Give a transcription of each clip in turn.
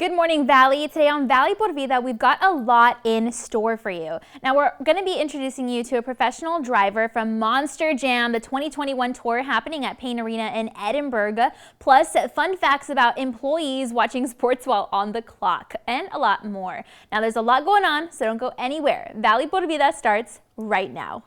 Good morning, Valley. Today on Valley por Vida, we've got a lot in store for you. Now, we're going to be introducing you to a professional driver from Monster Jam, the 2021 tour happening at Payne Arena in Edinburgh, plus fun facts about employees watching sports while on the clock, and a lot more. Now, there's a lot going on, so don't go anywhere. Valley por Vida starts right now.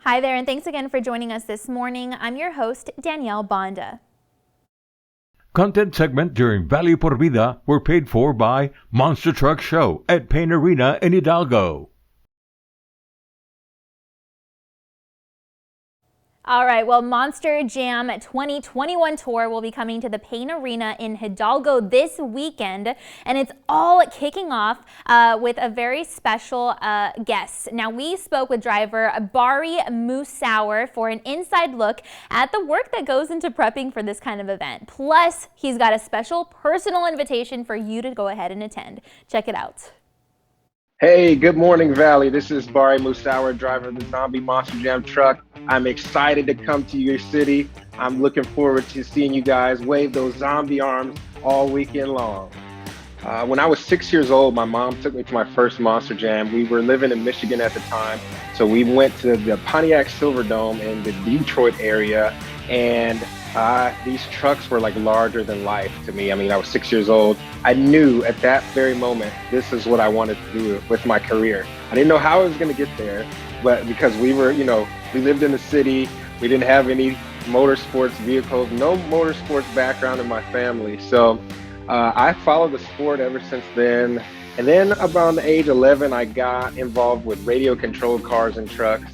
Hi there, and thanks again for joining us this morning. I'm your host, Danielle Banda. Content segment during Valley por Vida were paid for by Monster Truck Show at Payne Arena in Hidalgo. All right, well, Monster Jam 2021 tour will be coming to the Payne Arena in Hidalgo this weekend, and it's all kicking off with a very special guest. Now, we spoke with driver Bari Musauer for an inside look at the work that goes into prepping for this kind of event. Plus, he's got a special personal invitation for you to go ahead and attend. Check it out. Hey, good morning, Valley. This is Bari Musauer, driver of the Zombie Monster Jam truck. I'm excited to come to your city. I'm looking forward to seeing you guys wave those zombie arms all weekend long. When I was 6 years old, my mom took me to my first Monster Jam. We were living in Michigan at the time, so we went to the Pontiac Silverdome in the Detroit area, and these trucks were like larger than life to me. I mean, I was 6 years old. I knew at that very moment, this is what I wanted to do with my career. I didn't know how I was going to get there, but because we were, we lived in the city, we didn't have any motorsports vehicles, no motorsports background in my family. So I followed the sport ever since then. And then around the age 11, I got involved with radio controlled cars and trucks.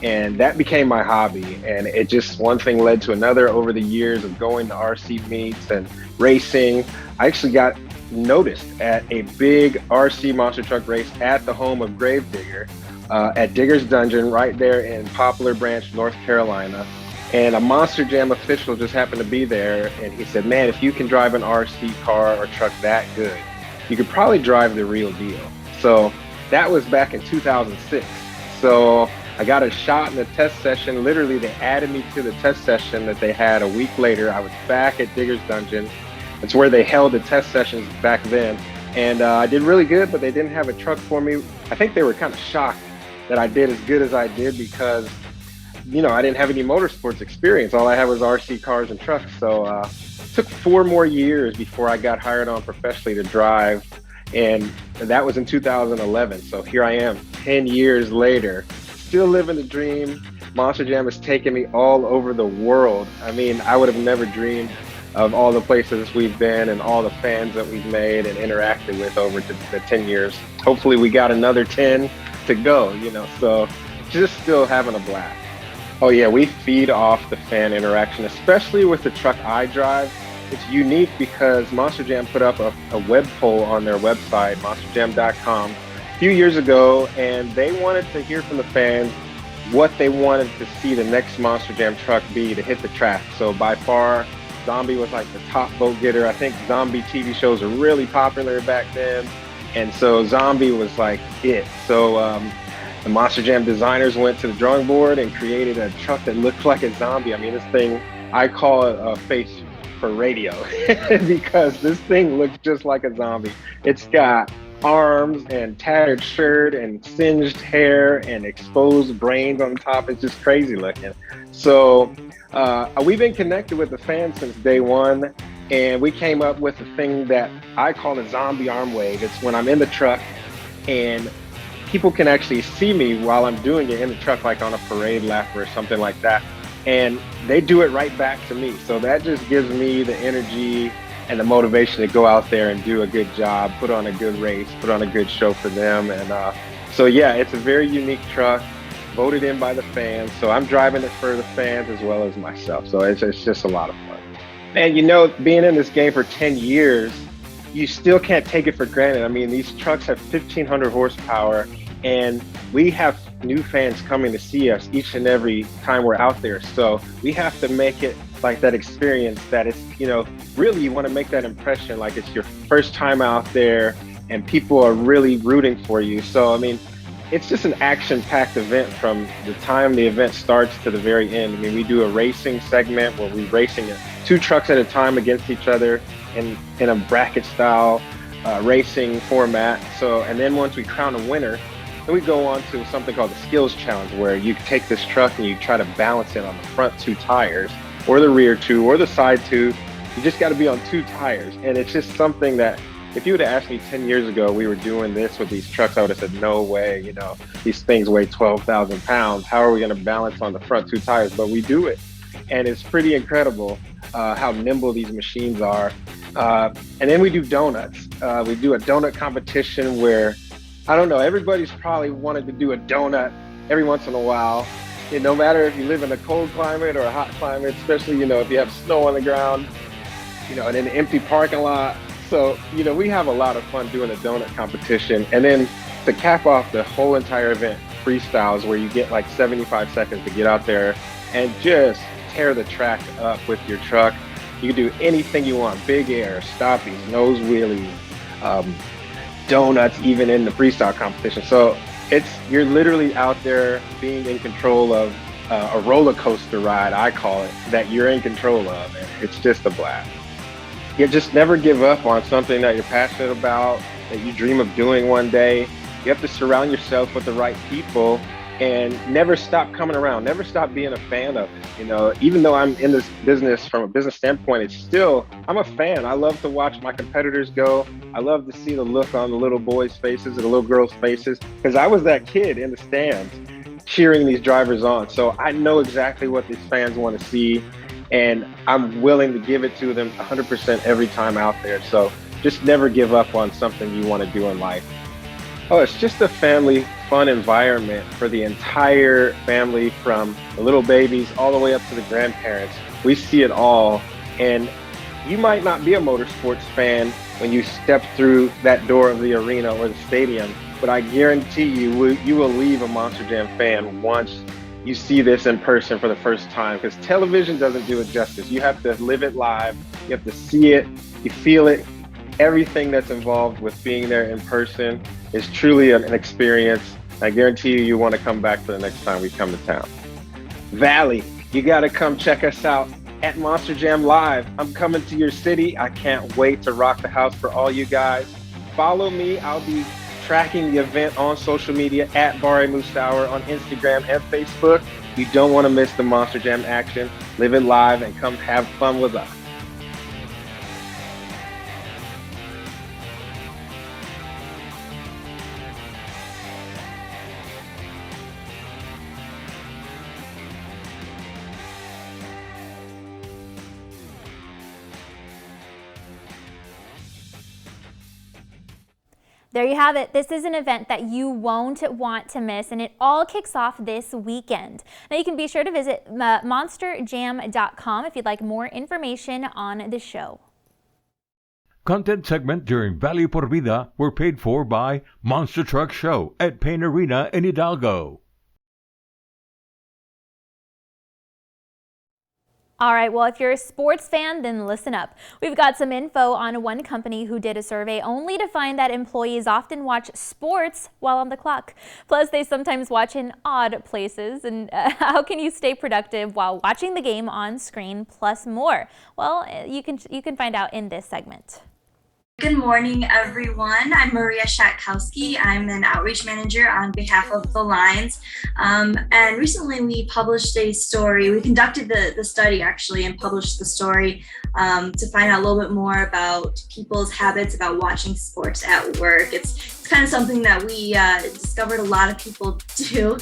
And that became my hobby, and it just one thing led to another over the years of going to RC meets and racing. I actually got noticed at a big RC monster truck race at the home of Gravedigger at Digger's Dungeon right there in Poplar Branch, North Carolina. And a Monster Jam official just happened to be there, and he said, man, if you can drive an RC car or truck that good, you could probably drive the real deal. So that was back in 2006. So I got a shot in the test session. Literally, they added me to the test session that they had a week later. I was back at Digger's Dungeon. It's where they held the test sessions back then. And I did really good, but they didn't have a truck for me. I think they were kind of shocked that I did as good as I did because, I didn't have any motorsports experience. All I had was RC cars and trucks. So it took 4 more years before I got hired on professionally to drive. And that was in 2011. So here I am 10 years later. Still living the dream. Monster Jam has taken me all over the world. I mean, I would have never dreamed of all the places we've been and all the fans that we've made and interacted with over the 10 years. Hopefully we got another 10 to go, so just still having a blast. Oh yeah, we feed off the fan interaction, especially with the truck I drive. It's unique because Monster Jam put up a web poll on their website, monsterjam.com, a few years ago, and they wanted to hear from the fans what they wanted to see the next Monster Jam truck be to hit the track. So by far, Zombie was like the top vote getter. I think zombie TV shows were really popular back then, and so Zombie was like it. So the Monster Jam designers went to the drawing board and created a truck that looked like a zombie. I mean, this thing, I call it a face for radio because this thing looks just like a zombie. It's got arms and tattered shirt and singed hair and exposed brains on top. It's just crazy looking. So we've been connected with the fans since day one, and we came up with a thing that I call a zombie arm wave. It's when I'm in the truck and people can actually see me while I'm doing it in the truck, like on a parade lap or something like that, and they do it right back to me. So that just gives me the energy and the motivation to go out there and do a good job, put on a good race, put on a good show for them. And so yeah, it's a very unique truck, voted in by the fans. So I'm driving it for the fans as well as myself. So it's just a lot of fun. And being in this game for 10 years, you still can't take it for granted. I mean, these trucks have 1,500 horsepower, and we have new fans coming to see us each and every time we're out there. So we have to make it like that experience that it's, really you want to make that impression like it's your first time out there and people are really rooting for you. So, I mean, it's just an action-packed event from the time the event starts to the very end. I mean, we do a racing segment where we're racing 2 trucks at a time against each other in a bracket-style racing format. So, and then once we crown a winner, then we go on to something called the skills challenge, where you take this truck and you try to balance it on the front 2 tires, or the rear 2, or the side 2. You just got to be on 2 tires. And it's just something that, if you would have asked me 10 years ago, we were doing this with these trucks, I would have said, no way, these things weigh 12,000 pounds. How are we going to balance on the front 2 tires? But we do it. And it's pretty incredible how nimble these machines are. And then we do donuts. We do a donut competition where, I don't know, everybody's probably wanted to do a donut every once in a while. No matter if you live in a cold climate or a hot climate, especially, if you have snow on the ground, and in an empty parking lot. So, we have a lot of fun doing a donut competition. And then to cap off the whole entire event, freestyles, where you get like 75 seconds to get out there and just tear the track up with your truck. You can do anything you want, big air, stoppies, nose wheelies, donuts, even in the freestyle competition. So you're literally out there being in control of a roller coaster ride, I call it, that you're in control of. And it's just a blast. You just never give up on something that you're passionate about, that you dream of doing one day. You have to surround yourself with the right people and never stop coming around, never stop being a fan of it. Even though I'm in this business from a business standpoint, it's still, I'm a fan. I love to watch my competitors go. I love to see the look on the little boys' faces and the little girls' faces, because I was that kid in the stands cheering these drivers on. So I know exactly what these fans want to see, and I'm willing to give it to them 100% every time out there. So just never give up on something you want to do in life. Oh, it's just a family fun environment for the entire family, from the little babies all the way up to the grandparents. We see it all. And you might not be a motorsports fan when you step through that door of the arena or the stadium, but I guarantee you will leave a Monster Jam fan once you see this in person for the first time, because television doesn't do it justice. You have to live it live. You have to see it, you feel it. Everything that's involved with being there in person is truly an experience. I guarantee you want to come back for the next time we come to town. Valley, you got to come check us out at Monster Jam Live. I'm coming to your city. I can't wait to rock the house for all you guys. Follow me. I'll be tracking the event on social media at Bari Musawer on Instagram and Facebook. You don't want to miss the Monster Jam action. Live it live and come have fun with us. There you have it. This is an event that you won't want to miss, and it all kicks off this weekend. Now you can be sure to visit monsterjam.com if you'd like more information on the show. Content segment during Valley por Vida were paid for by Monster Truck Show at Pain Arena in Hidalgo. All right, well, if you're a sports fan, then listen up. We've got some info on one company who did a survey only to find that employees often watch sports while on the clock. Plus, they sometimes watch in odd places. And how can you stay productive while watching the game on screen, plus more? Well, you can find out in this segment. Good morning, everyone. I'm Maria Shatkowski. I'm an outreach manager on behalf of the Lions. And recently we published a story. We conducted the study actually and published the story to find out a little bit more about people's habits about watching sports at work. It's kind of something that we discovered a lot of people do,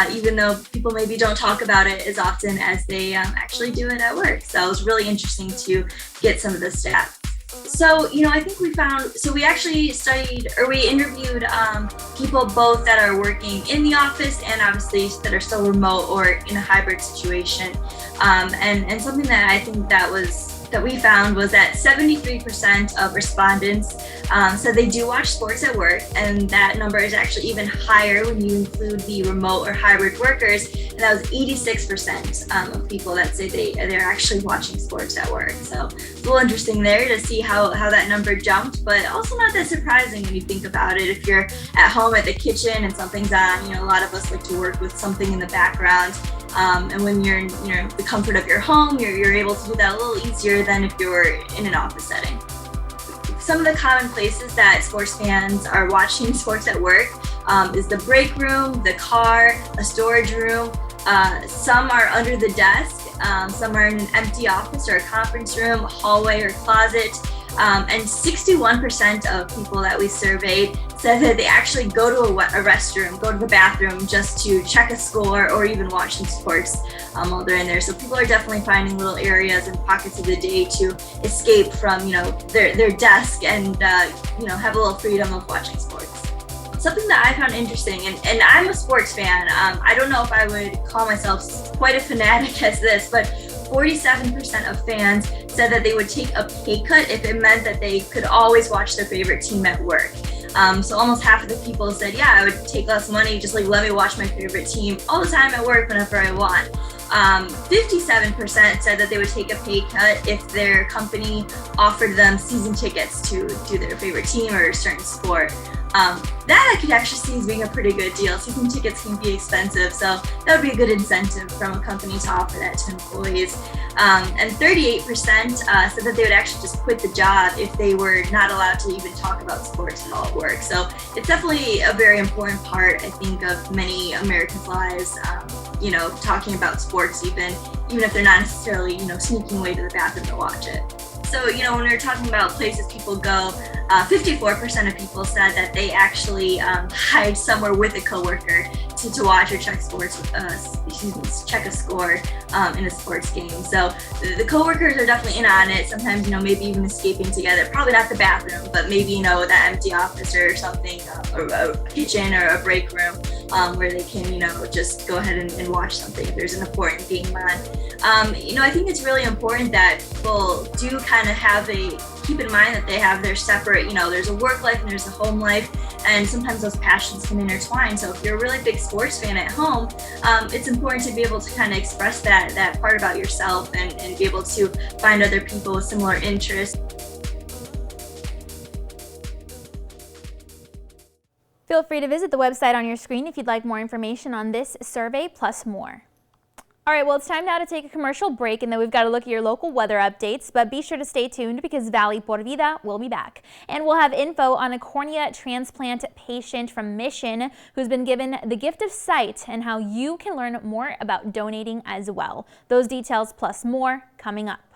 even though people maybe don't talk about it as often as they actually do it at work. So it was really interesting to get some of the stats. So, I think we actually we interviewed people both that are working in the office and obviously that are still remote or in a hybrid situation. And something that I think that was that we found was that 73% of respondents said they do watch sports at work, and that number is actually even higher when you include the remote or hybrid workers, and that was 86% of people that say they're actually watching sports at work. So it's a little interesting there to see how that number jumped, but also not that surprising when you think about it. If you're at home at the kitchen and something's on, a lot of us like to work with something in the background. And when you're in the comfort of your home, you're able to do that a little easier than if you're in an office setting. Some of the common places that sports fans are watching sports at work is the break room, the car, a storage room. Some are under the desk, some are in an empty office or a conference room, a hallway or closet. And 61% of people that we surveyed said that they actually go to a restroom, go to the bathroom just to check a score or even watch some sports while they're in there. So people are definitely finding little areas and pockets of the day to escape from, their desk and, have a little freedom of watching sports. Something that I found interesting, and I'm a sports fan. I don't know if I would call myself quite a fanatic as this, but 47% of fans said that they would take a pay cut if it meant that they could always watch their favorite team at work. So almost half of the people said, yeah, I would take less money, just let me watch my favorite team all the time at work whenever I want. 57% said that they would take a pay cut if their company offered them season tickets to their favorite team or a certain sport. That I could actually see as being a pretty good deal. Season tickets can be expensive, so that would be a good incentive from a company to offer that to employees. And 38% said that they would actually just quit the job if they were not allowed to even talk about sports at all at work. So it's definitely a very important part, I think, of many Americans' lives, talking about sports even if they're not necessarily, sneaking away to the bathroom to watch it. So, when we're talking about places people go, 54% of people said that they actually hide somewhere with a coworker to watch or check sports, check a score in a sports game. So the coworkers are definitely in on it. Sometimes, maybe even escaping together. Probably not the bathroom, but maybe, that empty office or something, or a kitchen or a break room where they can, just go ahead and watch something if there's an important game on. I think it's really important that people do kind of keep in mind that they have their separate, there's a work life and there's a home life, and sometimes those passions can intertwine. So if you're a really big sports fan at home, it's important to be able to kind of express that part about yourself and be able to find other people with similar interests. Feel free to visit the website on your screen if you'd like more information on this survey plus more. All right, well, it's time now to take a commercial break, and then we've got to look at your local weather updates, but be sure to stay tuned because Valley por Vida will be back. And we'll have info on a cornea transplant patient from Mission who's been given the gift of sight and how you can learn more about donating as well. Those details plus more coming up.